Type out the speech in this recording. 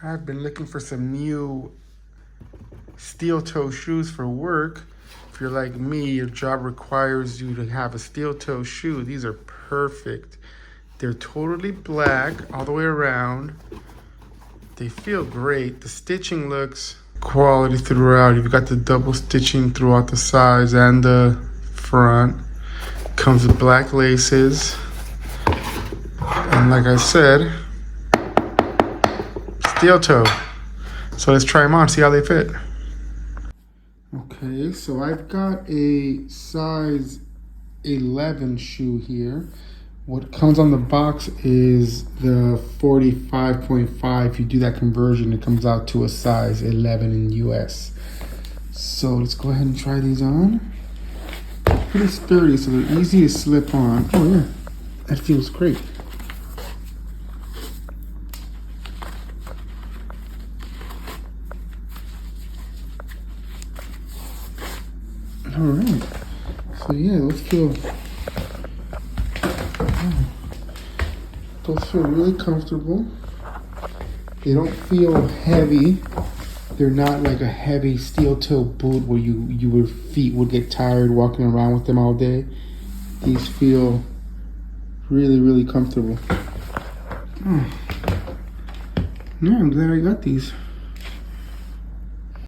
I've been looking for some new steel toe shoes for work. If you're like me, your job requires you to have a steel toe shoe. These are perfect. They're totally black all the way around. They feel great. The stitching looks quality throughout. You've got the double stitching throughout the sides and the front. Comes with black laces. And like I said, steel toe. So let's try them on, see how they fit. Okay, so I've got a size 11 shoe here. What comes on the box is the 45.5. If you do that conversion, it comes out to a size 11 in US. So let's go ahead and try these on. Pretty sturdy, so they're easy to slip on. Oh yeah, that feels great. All right, so yeah, those feel really comfortable. They don't feel heavy. They're not like a heavy steel toe boot where your feet would get tired walking around with them all day. These feel really, really comfortable. Oh. Yeah, I'm glad I got these.